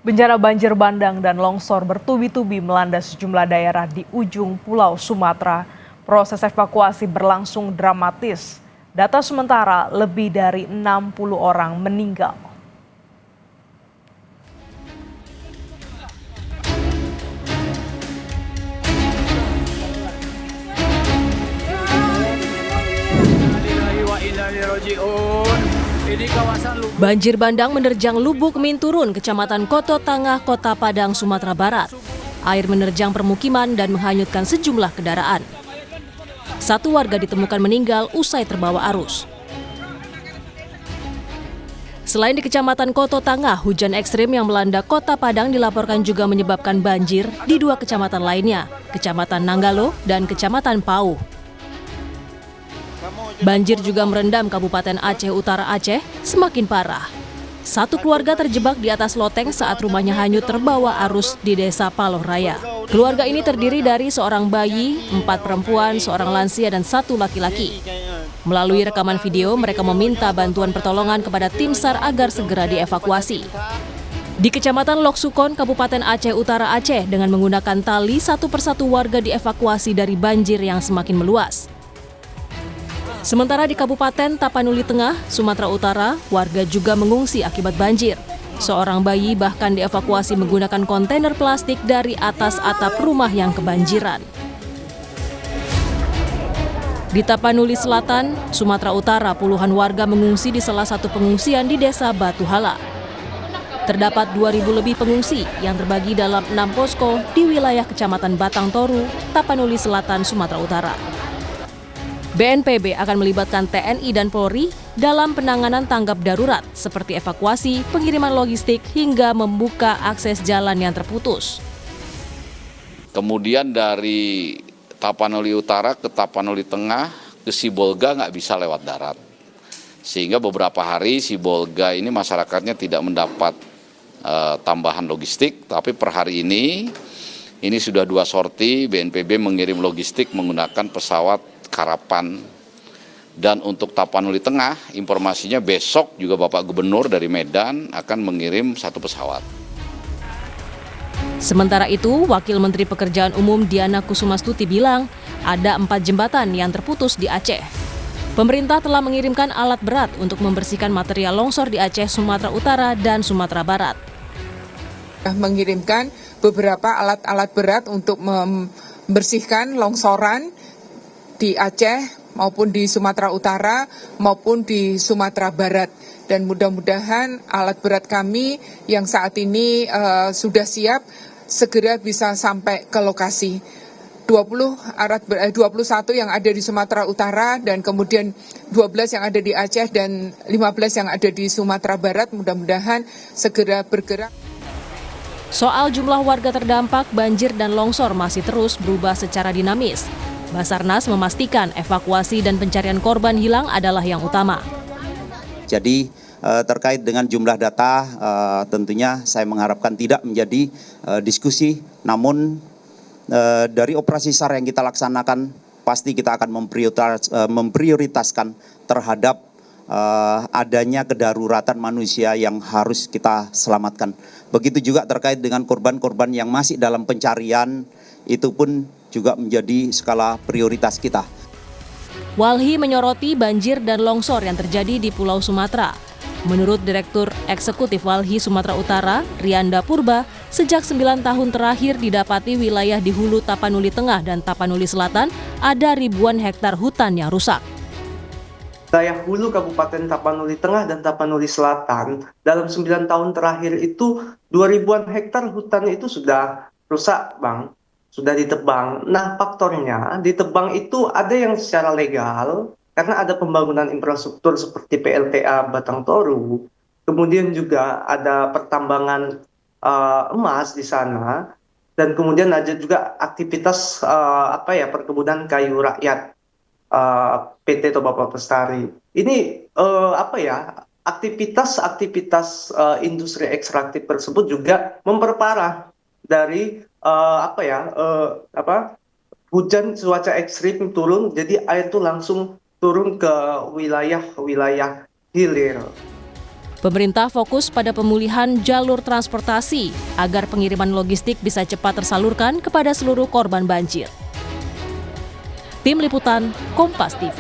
Bencana banjir bandang dan longsor bertubi-tubi melanda sejumlah daerah di ujung Pulau Sumatera. Proses evakuasi berlangsung dramatis. Data sementara lebih dari 60 orang meninggal. Banjir bandang menerjang Lubuk Minturun, Kecamatan Koto Tangah, Kota Padang, Sumatera Barat. Air menerjang permukiman dan menghanyutkan sejumlah kendaraan. Satu warga ditemukan meninggal usai terbawa arus. Selain di Kecamatan Koto Tangah, hujan ekstrim yang melanda Kota Padang dilaporkan juga menyebabkan banjir di dua kecamatan lainnya, Kecamatan Nanggalo dan Kecamatan Pauh. Banjir juga merendam Kabupaten Aceh Utara Aceh semakin parah. Satu keluarga terjebak di atas loteng saat rumahnya hanyut terbawa arus di Desa Paloh Raya. Keluarga ini terdiri dari seorang bayi, 4 perempuan, seorang lansia, dan 1 laki-laki. Melalui rekaman video, mereka meminta bantuan pertolongan kepada tim SAR agar segera dievakuasi. Di Kecamatan Loksukon, Kabupaten Aceh Utara Aceh, dengan menggunakan tali, satu persatu warga dievakuasi dari banjir yang semakin meluas. Sementara di Kabupaten Tapanuli Tengah, Sumatera Utara, warga juga mengungsi akibat banjir. Seorang bayi bahkan dievakuasi menggunakan kontainer plastik dari atas atap rumah yang kebanjiran. Di Tapanuli Selatan, Sumatera Utara, puluhan warga mengungsi di salah satu pengungsian di Desa Batu Hala. Terdapat 2.000 lebih pengungsi yang terbagi dalam 6 posko di wilayah Kecamatan Batang Toru, Tapanuli Selatan, Sumatera Utara. BNPB akan melibatkan TNI dan Polri dalam penanganan tanggap darurat seperti evakuasi, pengiriman logistik, hingga membuka akses jalan yang terputus. Kemudian dari Tapanuli Utara ke Tapanuli Tengah ke Sibolga nggak bisa lewat darat. Sehingga beberapa hari Sibolga ini masyarakatnya tidak mendapat tambahan logistik, tapi per hari ini sudah 2 sorti BNPB mengirim logistik menggunakan pesawat Karapan. Dan untuk Tapanuli Tengah, informasinya besok juga Bapak Gubernur dari Medan akan mengirim 1 pesawat. Sementara itu, Wakil Menteri Pekerjaan Umum Diana Kusumastuti bilang ada 4 jembatan yang terputus di Aceh. Pemerintah telah mengirimkan alat berat untuk membersihkan material longsor di Aceh, Sumatera Utara, dan Sumatera Barat. Mengirimkan beberapa alat-alat berat untuk membersihkan longsoran di Aceh maupun di Sumatera Utara maupun di Sumatera Barat, dan mudah-mudahan alat berat kami yang saat ini sudah siap segera bisa sampai ke lokasi. 21 yang ada di Sumatera Utara dan kemudian 12 yang ada di Aceh dan 15 yang ada di Sumatera Barat, mudah-mudahan segera bergerak. Soal jumlah warga terdampak banjir dan longsor masih terus berubah secara dinamis. Basarnas memastikan evakuasi dan pencarian korban hilang adalah yang utama. Jadi terkait dengan jumlah data tentunya saya mengharapkan tidak menjadi diskusi, namun dari operasi SAR yang kita laksanakan pasti kita akan memprioritaskan terhadap adanya kedaruratan manusia yang harus kita selamatkan. Begitu juga terkait dengan korban-korban yang masih dalam pencarian, itu pun juga menjadi skala prioritas kita. Walhi menyoroti banjir dan longsor yang terjadi di Pulau Sumatera. Menurut Direktur Eksekutif Walhi Sumatera Utara, Rianda Purba, sejak 9 tahun terakhir didapati wilayah di hulu Tapanuli Tengah dan Tapanuli Selatan ada ribuan hektar hutan yang rusak. Wilayah hulu Kabupaten Tapanuli Tengah dan Tapanuli Selatan dalam 9 tahun terakhir itu 2.000-an hektar hutan itu sudah rusak, Bang. Sudah ditebang. Nah, faktornya ditebang itu ada yang secara legal karena ada pembangunan infrastruktur seperti PLTA Batang Toru. Kemudian juga ada pertambangan emas di sana, dan kemudian ada juga aktivitas perkebunan kayu rakyat PT Toba Pelestari. Ini aktivitas industri ekstraktif tersebut juga memperparah dari hujan cuaca ekstrim turun, jadi air itu langsung turun ke wilayah hilir. Pemerintah fokus pada pemulihan jalur transportasi agar pengiriman logistik bisa cepat tersalurkan kepada seluruh korban banjir. Tim Liputan Kompas TV.